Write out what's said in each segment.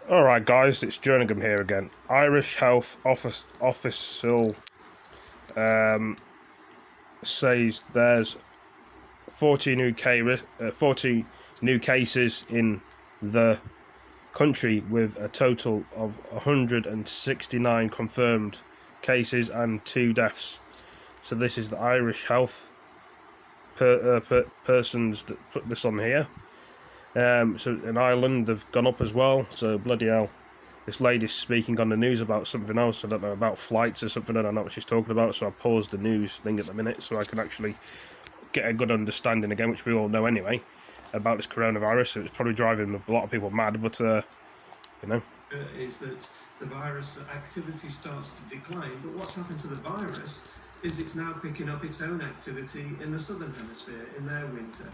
Alright guys, it's Jerningham here again. Irish Health Official says there's 40 new cases in the country with a total of 169 confirmed cases and 2 deaths. So this is the Irish Health persons that put this on here. So in Ireland they've gone up as well, so bloody hell. This lady's speaking on the news about something else, I don't know, about flights or something, I don't know what she's talking about, so I paused the news thing at the minute so I can actually get a good understanding again, which we all know anyway, about this coronavirus. So it's probably driving a lot of people mad, but you know. Is that the virus activity starts to decline, but what's happened to the virus is it's now picking up its own activity in the southern hemisphere, in their winter.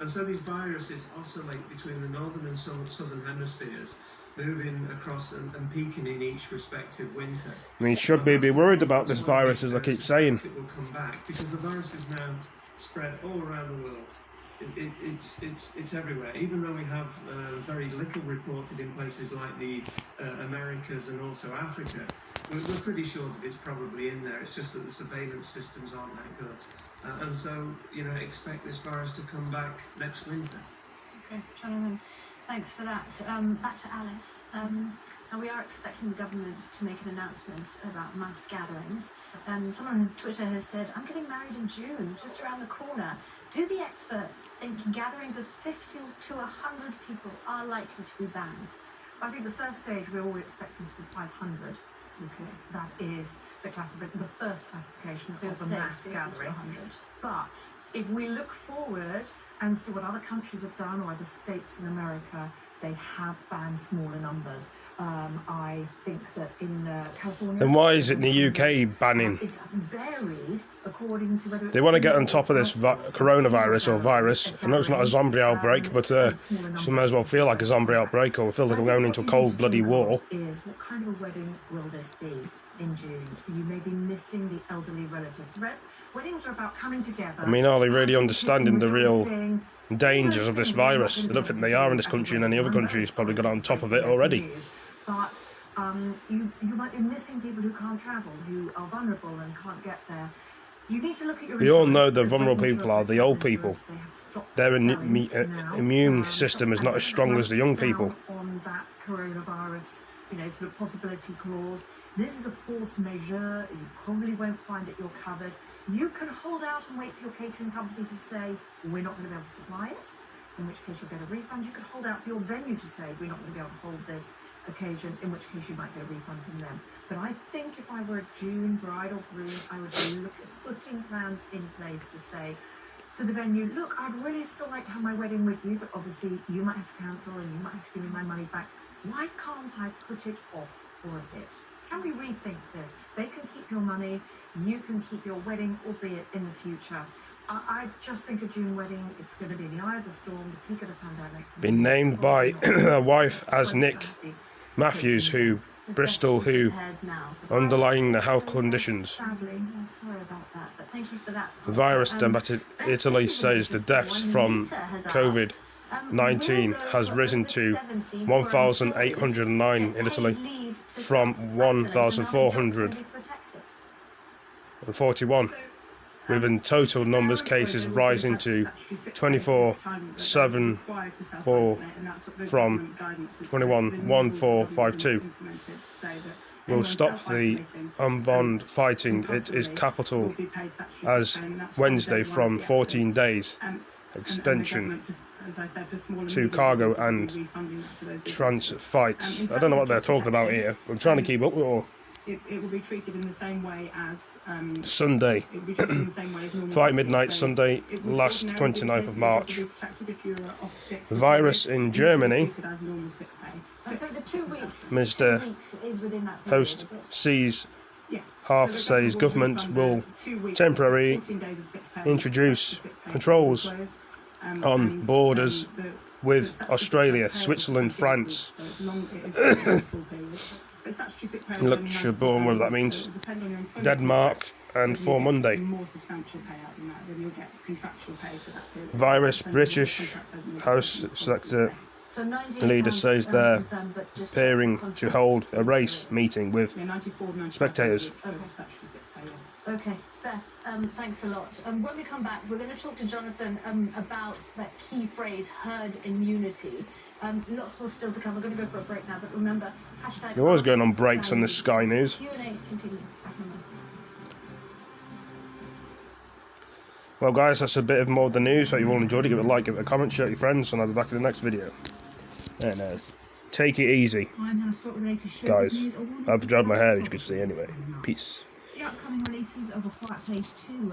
And so these viruses oscillate between the northern and southern hemispheres, moving across and peaking in each respective winter. I mean, should we be worried about this virus, as I keep saying? It will come back, because the virus is now spread all around the world. It's everywhere. Even though we have very little reported in places like the Americas and also Africa, we're pretty sure that it's probably in there. It's just that the surveillance systems aren't that good, and so expect this virus to come back next winter. Okay, gentlemen, thanks for that. Back to Alice. Now we are expecting the government to make an announcement about mass gatherings. Someone on Twitter has said, "I'm getting married in June, just around the corner." Do the experts think gatherings of 50 to 100 people are likely to be banned? I think the first stage we're all expecting to be 500. Okay, that is the first classification So of a mass gathering. But if we look forward and see what other countries have done, or other states in America, they have banned smaller numbers. I think that in California... Then why is it in the UK banning? It's varied according to whether... They want to get on top of this coronavirus or virus. I know it's not a zombie outbreak, but it may as well feel like a zombie outbreak, or feel like we're going into a cold bloody war. Is what kind of a wedding will this be in June? You may be missing the elderly relatives. Weddings are about coming together. I mean, are they really understanding the real dangers of this virus? I don't think they are in this country, and any other country's probably got on top of it already. But you might be missing people who can't travel, who are vulnerable and can't get there. You need to look at your... We all know the vulnerable people are the old people. Their immune system is not as strong as the young people. On that coronavirus, sort of possibility clause. This is a force majeure. You probably won't find that you're covered. You can hold out and wait for your catering company to say, we're not going to be able to supply it, in which case you'll get a refund. You could hold out for your venue to say, we're not going to be able to hold this occasion, in which case you might get a refund from them. But I think if I were a June bride or groom, I would be putting plans in place to say to the venue, look, I'd really still like to have my wedding with you, but obviously you might have to cancel and you might have to give me my money back. Why can't I put it off for a bit? Can we rethink this? They can keep your money, you can keep your wedding, albeit in the future. I just think a June wedding, it's going to be the eye of the storm, the peak of the pandemic. Been named by a wife as Nick Matthews, Bristol, underlying the health conditions. Sadly, I'm sorry about that, but thank you for that. The virus then back to Italy says the deaths from COVID-19 has risen to 1,809 in Italy, from 1,441, with in total numbers cases rising to 24,704 from 21,1,452. Will stop the unbound fighting. It is capital as Wednesday from 14 days extension to cargo and trans fights. I don't know what they're talking about here. I'm trying to keep up with all. It will be treated in the same way as Sunday. It will be treated in the same way as normal. Fight midnight Sunday, last 29th of March. The virus in Germany. So the 2 weeks. Mr. Host sees half says government will temporarily introduce controls on borders with Australia, Switzerland, France. Luxembourg, whatever that means, Denmark, and for Monday. Virus, British House Secretary So 98 The leader pounds, says they're confirmed, but just preparing contracts to hold a for race meeting with Yeah, 94, 95 spectators. pounds a week, statutory sick pay, yeah. Okay, Beth, thanks a lot. When we come back, we're going to talk to Jonathan about that key phrase, herd immunity. Lots more still to come. We're going to go for a break now, but remember, hashtag... They're always going on breaks on the Sky News. Q&A continues. Back in a minute. Well guys, that's a bit of more of the news. Hope you all enjoyed it. Give it a like, give it a comment, share it with your friends, and I'll be back in the next video. And take it easy, I'm going to start with the latest showbiz guys. news. Awards I've dried my hair, as you can topics see anyway. coming up. Peace. The upcoming releases of A Quiet Place 2 and